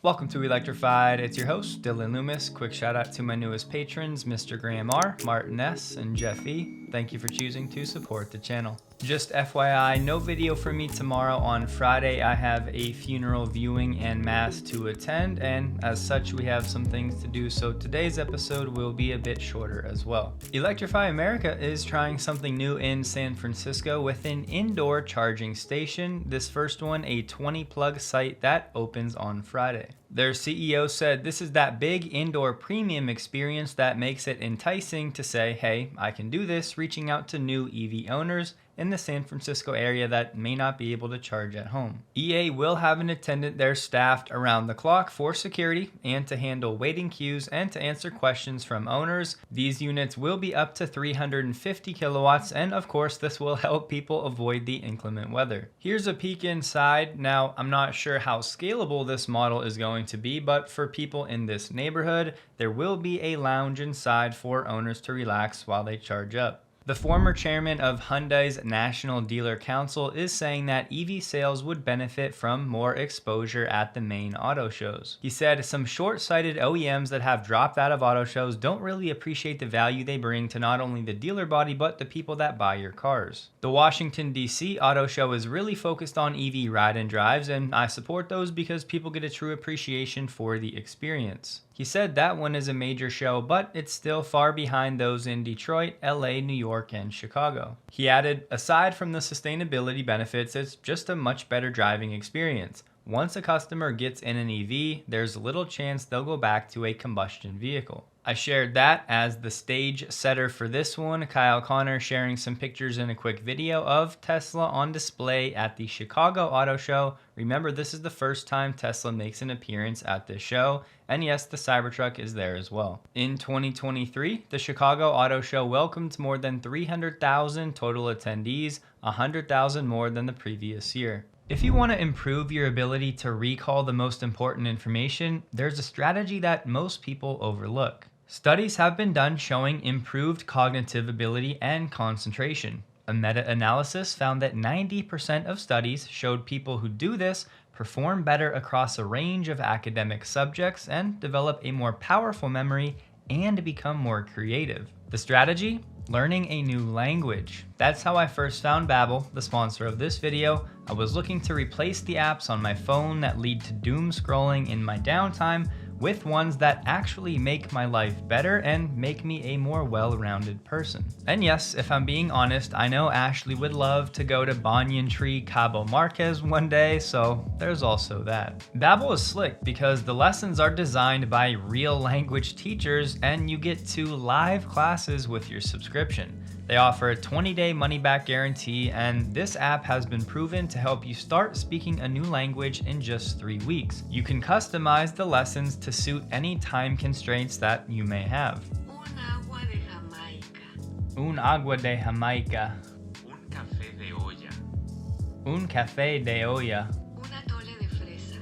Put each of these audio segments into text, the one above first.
Welcome to Electrified. It's your host, Dylan Loomis. Quick shout out to my newest patrons, Mr. Graham R., Martin S., and Jeff E. Thank you for choosing to support the channel. Just FYI, no video for me tomorrow. On Friday, I have a funeral viewing and mass to attend, and as such, we have some things to do, so today's episode will be a bit shorter as well. Electrify America is trying something new in San Francisco with an indoor charging station. This first one, a 20-plug site that opens on Friday. Their CEO said this is that big indoor premium experience that makes it enticing to say, hey, I can do this, reaching out to new EV owners in the San Francisco area that may not be able to charge at home. EA will have an attendant there staffed around the clock for security and to handle waiting queues and to answer questions from owners. These units will be up to 350 kilowatts, and of course this will help people avoid the inclement weather. Here's a peek inside. Now, I'm not sure how scalable this model is going to be, but for people in this neighborhood, there will be a lounge inside for owners to relax while they charge up. The former chairman of Hyundai's National Dealer Council is saying that EV sales would benefit from more exposure at the main auto shows. He said some short-sighted OEMs that have dropped out of auto shows don't really appreciate the value they bring to not only the dealer body, but the people that buy your cars. The Washington, D.C. auto show is really focused on EV ride and drives, and I support those because people get a true appreciation for the experience. He said that one is a major show, but it's still far behind those in Detroit, LA, New York, and Chicago. He added, aside from the sustainability benefits, it's just a much better driving experience. Once a customer gets in an EV, there's little chance they'll go back to a combustion vehicle. I shared that as the stage setter for this one. Kyle Connor sharing some pictures in a quick video of Tesla on display at the Chicago Auto Show. Remember, this is the first time Tesla makes an appearance at this show, and yes, the Cybertruck is there as well. In 2023, the Chicago Auto Show welcomed more than 300,000 total attendees, 100,000 more than the previous year. If you want to improve your ability to recall the most important information, there's a strategy that most people overlook. Studies have been done showing improved cognitive ability and concentration. A meta-analysis found that 90% of studies showed people who do this perform better across a range of academic subjects and develop a more powerful memory and become more creative. The strategy? Learning a new language. That's how I first found Babbel, the sponsor of this video. I was looking to replace the apps on my phone that lead to doom scrolling in my downtime with ones that actually make my life better and make me a more well-rounded person. And yes, if I'm being honest, I know Ashley would love to go to Banyan Tree Cabo Marquez one day, so there's also that. Babbel is slick because the lessons are designed by real language teachers and you get 2 live classes with your subscription. They offer a 20-day money-back guarantee, and this app has been proven to help you start speaking a new language in just 3 weeks. You can customize the lessons to suit any time constraints that you may have. Un agua de Jamaica. Un agua de Jamaica. Un café de olla. Un café de olla. Un atole de fresa.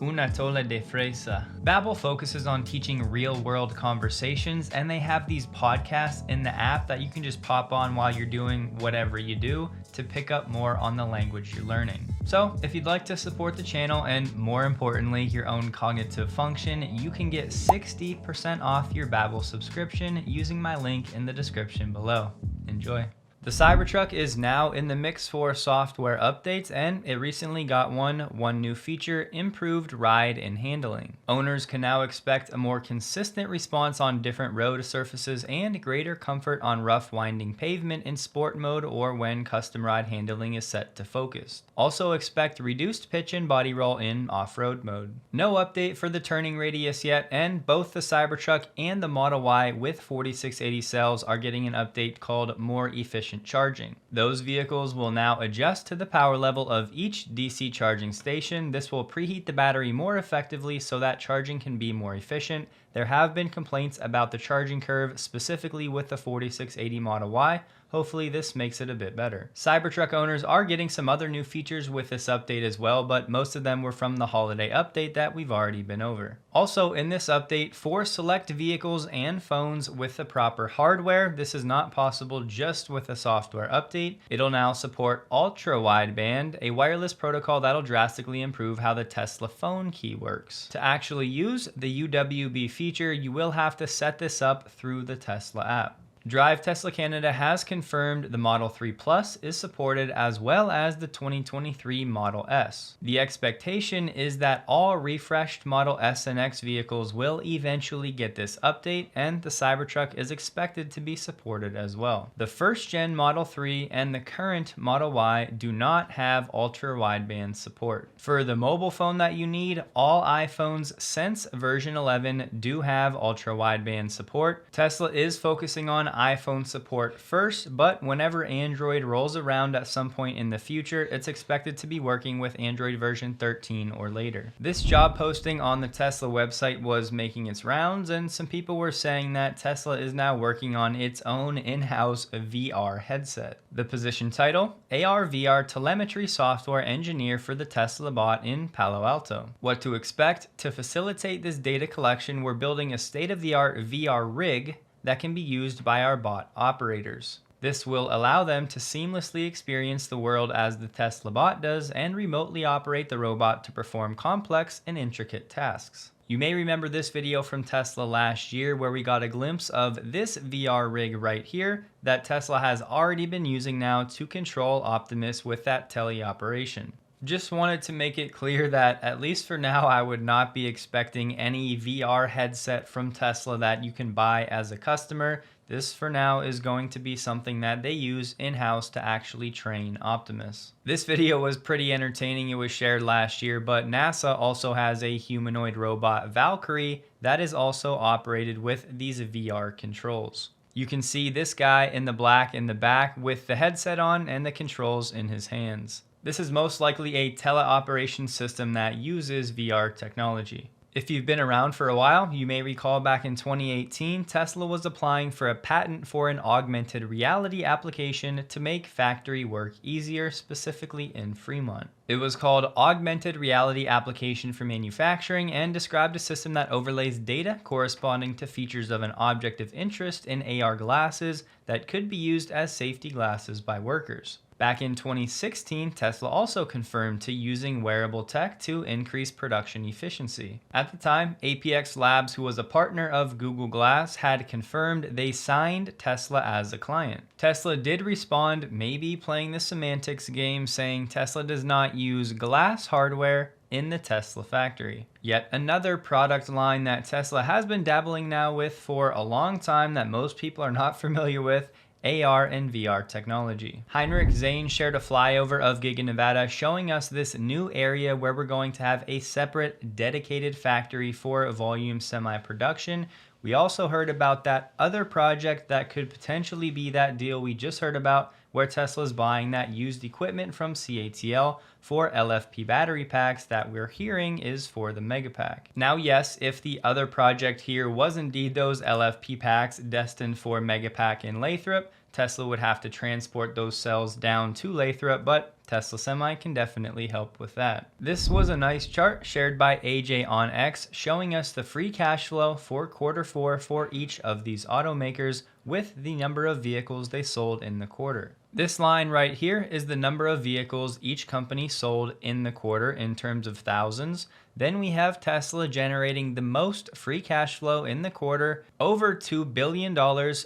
Un atole de fresa. Babbel focuses on teaching real-world conversations, and they have these podcasts in the app that you can just pop on while you're doing whatever you do to pick up more on the language you're learning. So if you'd like to support the channel and, more importantly, your own cognitive function, you can get 60% off your Babbel subscription using my link in the description below. Enjoy. The Cybertruck is now in the mix for software updates, and it recently got one new feature: improved ride and handling. Owners can now expect a more consistent response on different road surfaces and greater comfort on rough winding pavement in sport mode or when custom ride handling is set to focus. Also expect reduced pitch and body roll in off-road mode. No update for the turning radius yet, and both the Cybertruck and the Model Y with 4680 cells are getting an update called More Efficient Charging. Those vehicles will now adjust to the power level of each DC charging station. This will preheat the battery more effectively so that charging can be more efficient. There have been complaints about the charging curve, specifically with the 4680 Model Y. hopefully this makes it a bit better. Cybertruck owners are getting some other new features with this update as well, but most of them were from the holiday update that we've already been over. Also in this update, for select vehicles and phones with the proper hardware, this is not possible just with a software update. It'll now support ultra wideband, a wireless protocol that'll drastically improve how the Tesla phone key works. To actually use the UWB feature, you will have to set this up through the Tesla app. Drive Tesla Canada has confirmed the Model 3 Plus is supported, as well as the 2023 Model S. The expectation is that all refreshed Model S and X vehicles will eventually get this update, and the Cybertruck is expected to be supported as well. The first gen Model 3 and the current Model Y do not have ultra wideband support. For the mobile phone that you need, all iPhones since version 11 do have ultra wideband support. Tesla is focusing on iPhone support first, but whenever Android rolls around at some point in the future, it's expected to be working with Android version 13 or later. This job posting on the Tesla website was making its rounds, and some people were saying that Tesla is now working on its own in-house VR headset. The position title: AR/VR telemetry software engineer for the Tesla bot in Palo Alto. What to expect: to facilitate this data collection, we're building a state-of-the-art VR rig that can be used by our bot operators. This will allow them to seamlessly experience the world as the Tesla bot does and remotely operate the robot to perform complex and intricate tasks. You may remember this video from Tesla last year where we got a glimpse of this VR rig right here that Tesla has already been using now to control Optimus with that teleoperation. Just wanted to make it clear that, at least for now, I would not be expecting any VR headset from Tesla that you can buy as a customer. This for now is going to be something that they use in-house to actually train Optimus. This video was pretty entertaining. It was shared last year, but NASA also has a humanoid robot, Valkyrie, that is also operated with these VR controls. You can see this guy in the black in the back with the headset on and the controls in his hands. This is most likely a teleoperation system that uses VR technology. If you've been around for a while, you may recall back in 2018, Tesla was applying for a patent for an augmented reality application to make factory work easier, specifically in Fremont. It was called Augmented Reality Application for Manufacturing and described a system that overlays data corresponding to features of an object of interest in AR glasses that could be used as safety glasses by workers. Back in 2016, Tesla also confirmed to using wearable tech to increase production efficiency. At the time, APX Labs, who was a partner of Google Glass, had confirmed they signed Tesla as a client. Tesla did respond, maybe playing the semantics game, saying Tesla does not use glass hardware in the Tesla factory. Yet another product line that Tesla has been dabbling now with for a long time that most people are not familiar with: AR and VR technology. Heinrich Zane shared a flyover of Giga Nevada showing us this new area where we're going to have a separate dedicated factory for volume semi-production. We also heard about that other project that could potentially be that deal we just heard about, where Tesla's buying that used equipment from CATL for LFP battery packs that we're hearing is for the Megapack. Now, yes, if the other project here was indeed those LFP packs destined for Megapack in Lathrop, Tesla would have to transport those cells down to Lathrop, but Tesla Semi can definitely help with that. This was a nice chart shared by AJ on X showing us the free cash flow for Q4 for each of these automakers with the number of vehicles they sold in the quarter. This line right here is the number of vehicles each company sold in the quarter in terms of thousands. Then we have Tesla generating the most free cash flow in the quarter, over $2 billion,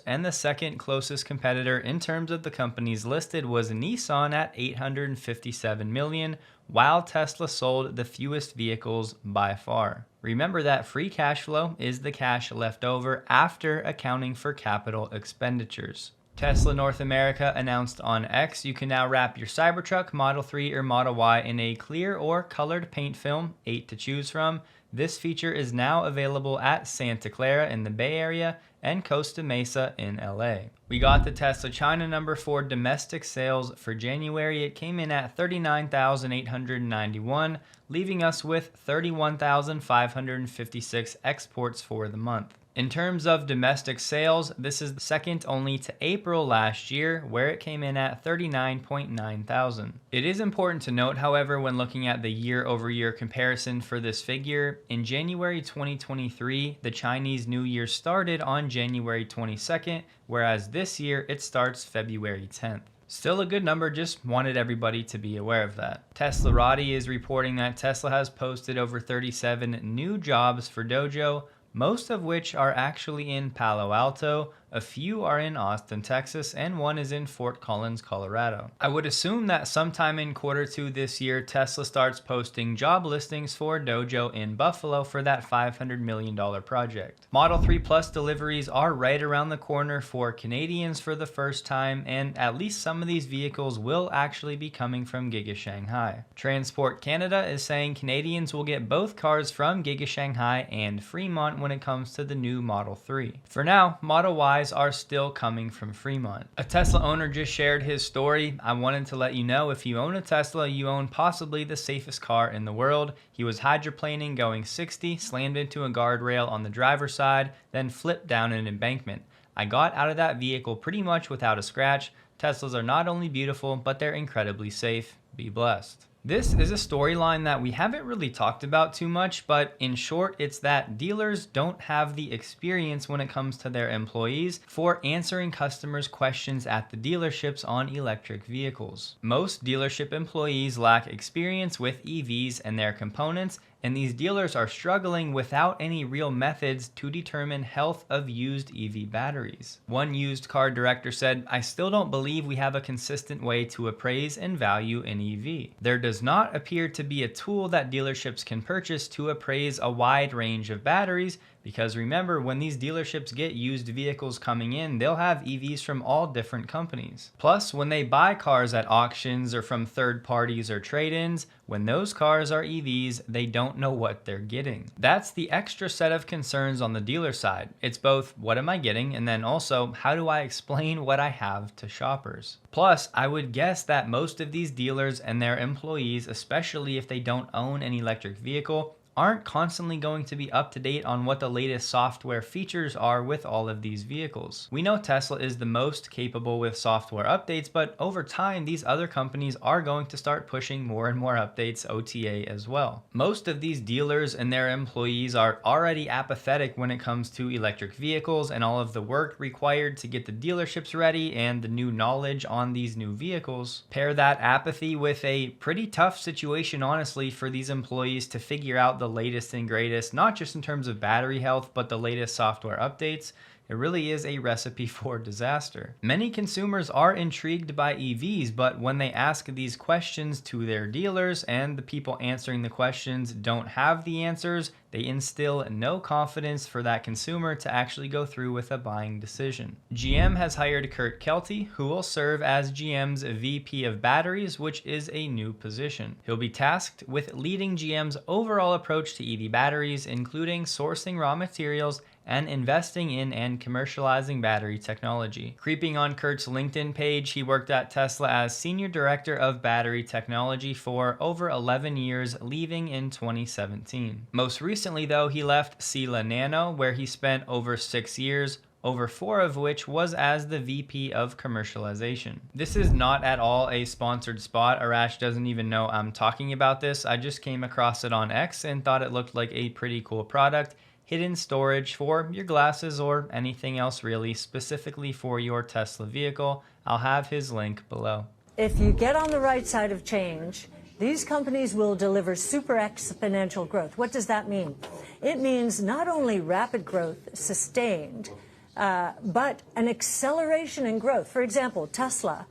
and the second closest competitor in terms of the companies listed was Nissan at $857 million, while Tesla sold the fewest vehicles by far. Remember that free cash flow is the cash left over after accounting for capital expenditures. Tesla North America announced on X you can now wrap your Cybertruck, Model 3, or Model Y in a clear or colored paint film, 8 to choose from. This feature is now available at Santa Clara in the Bay Area and Costa Mesa in LA. We got the Tesla China number for domestic sales for January. It came in at 39,891, leaving us with 31,556 exports for the month. In terms of domestic sales, this is second only to April last year, where it came in at 39.9 thousand. It is important to note, however, when looking at the year-over-year comparison for this figure, in January 2023, the Chinese New Year started on January 22nd, whereas this year it starts February 10th. Still a good number, just wanted everybody to be aware of that. Teslarati is reporting that Tesla has posted over 37 new jobs for Dojo, most of which are actually in Palo Alto, a few are in Austin, Texas, and one is in Fort Collins, Colorado. I would assume that sometime in Q2 this year, Tesla starts posting job listings for Dojo in Buffalo for that $500 million project. Model 3 Plus deliveries are right around the corner for Canadians for the first time, and at least some of these vehicles will actually be coming from Giga Shanghai. Transport Canada is saying Canadians will get both cars from Giga Shanghai and Fremont when it comes to the new Model 3. For now, Model Y are still coming from Fremont. A Tesla owner just shared his story. I wanted to let you know, if you own a Tesla, you own possibly the safest car in the world. He was hydroplaning going 60, slammed into a guardrail on the driver's side, then flipped down an embankment. I got out of that vehicle pretty much without a scratch. Teslas are not only beautiful, but they're incredibly safe. Be blessed. This is a storyline that we haven't really talked about too much, but in short, it's that dealers don't have the experience when it comes to their employees for answering customers' questions at the dealerships on electric vehicles. Most dealership employees lack experience with EVs and their components, and these dealers are struggling without any real methods to determine health of used EV batteries. One used car director said, "I still don't believe we have a consistent way to appraise and value an EV. There does not appear to be a tool that dealerships can purchase to appraise a wide range of batteries, because remember, when these dealerships get used vehicles coming in, they'll have EVs from all different companies. Plus, when they buy cars at auctions or from third parties or trade-ins, when those cars are EVs, they don't know what they're getting." That's the extra set of concerns on the dealer side. It's both, what am I getting? And then also, how do I explain what I have to shoppers? Plus, I would guess that most of these dealers and their employees, especially if they don't own an electric vehicle, aren't constantly going to be up to date on what the latest software features are with all of these vehicles. We know Tesla is the most capable with software updates, but over time, these other companies are going to start pushing more and more updates, OTA as well. Most of these dealers and their employees are already apathetic when it comes to electric vehicles and all of the work required to get the dealerships ready and the new knowledge on these new vehicles. Pair that apathy with a pretty tough situation, honestly, for these employees to figure out the latest and greatest, not just in terms of battery health, but the latest software updates. It really is a recipe for disaster. Many consumers are intrigued by EVs, but when they ask these questions to their dealers and the people answering the questions don't have the answers, they instill no confidence for that consumer to actually go through with a buying decision. GM has hired Kurt Kelty, who will serve as GM's VP of Batteries, which is a new position. He'll be tasked with leading GM's overall approach to EV batteries, including sourcing raw materials and investing in and commercializing battery technology. Creeping on Kurt's LinkedIn page, he worked at Tesla as Senior Director of Battery Technology for over 11 years, leaving in 2017. Most recently, though, he left Sila Nano, where he spent over 6 years, over 4 of which was as the VP of Commercialization. This is not at all a sponsored spot. Arash doesn't even know I'm talking about this. I just came across it on X and thought it looked like a pretty cool product. Hidden storage for your glasses or anything else really, specifically for your Tesla vehicle. I'll have his link below. If you get on the right side of change, these companies will deliver super exponential growth. What does that mean? It means not only rapid growth, sustained, but an acceleration in growth. For example, Tesla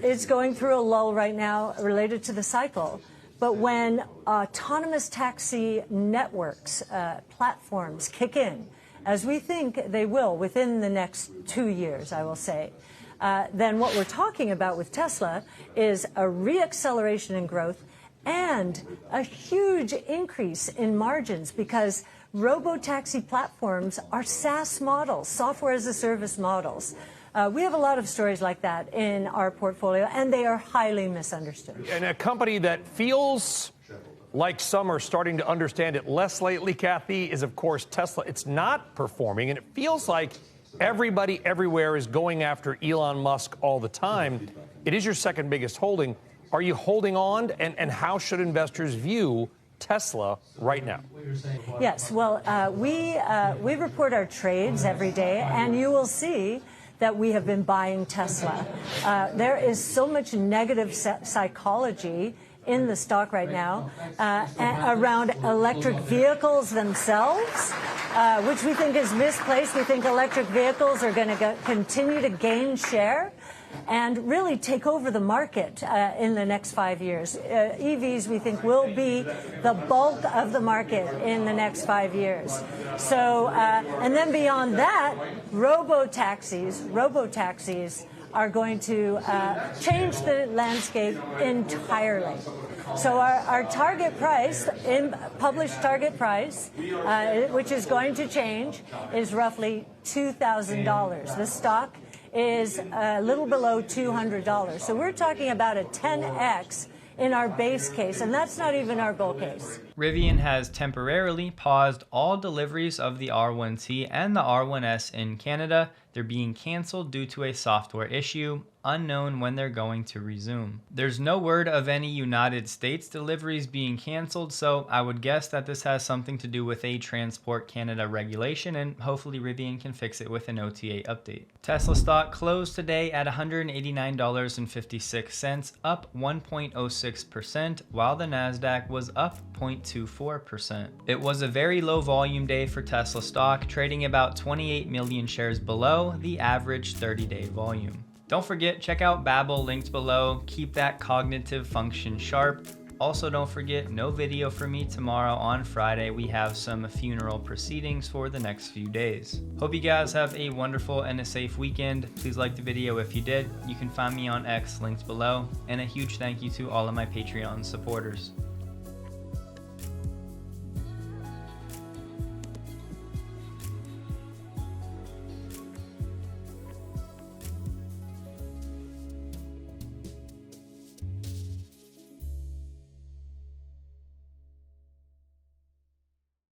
is going through a lull right now related to the cycle. But when autonomous taxi networks, platforms kick in, as we think they will within the next 2 years, I will say, then what we're talking about with Tesla is a re-acceleration in growth and a huge increase in margins, because robo-taxi platforms are SaaS models, software as a service models. We have a lot of stories like that in our portfolio, and they are highly misunderstood. And a company that feels like some are starting to understand it less lately, Cathie, is of course Tesla. It's not performing, and it feels like everybody everywhere is going after Elon Musk all the time. It is your second biggest holding. Are you holding on, and how should investors view Tesla right now? Yes, well, we report our trades every day, and you will see that we have been buying Tesla. There is so much negative psychology in the stock right now around electric vehicles themselves, which we think is misplaced. We think electric vehicles are going to continue to gain share and really take over the market in the next 5 years. EVs, we think, will be the bulk of the market in the next 5 years. So, and then beyond that, robo-taxis are going to change the landscape entirely. So our target price, published target price, which is going to change, is roughly $2,000. The stock is a little below $200. So we're talking about a 10x in our base case, and that's not even our bull case. Rivian has temporarily paused all deliveries of the R1T and the R1S in Canada. They're being canceled due to a software issue, unknown when they're going to resume. There's no word of any United States deliveries being canceled, so I would guess that this has something to do with a Transport Canada regulation, and hopefully Rivian can fix it with an OTA update. Tesla stock closed today at $189.56, up 1.06%, while the Nasdaq was up 0.24%. It was a very low volume day for Tesla stock, trading about 28 million shares below the average 30-day volume. Don't forget, check out Babbel linked below. Keep that cognitive function sharp. Also, don't forget, no video for me tomorrow. On Friday, we have some funeral proceedings for the next few days. Hope you guys have a wonderful and a safe weekend. Please like the video if you did. You can find me on X linked below. And a huge thank you to all of my Patreon supporters.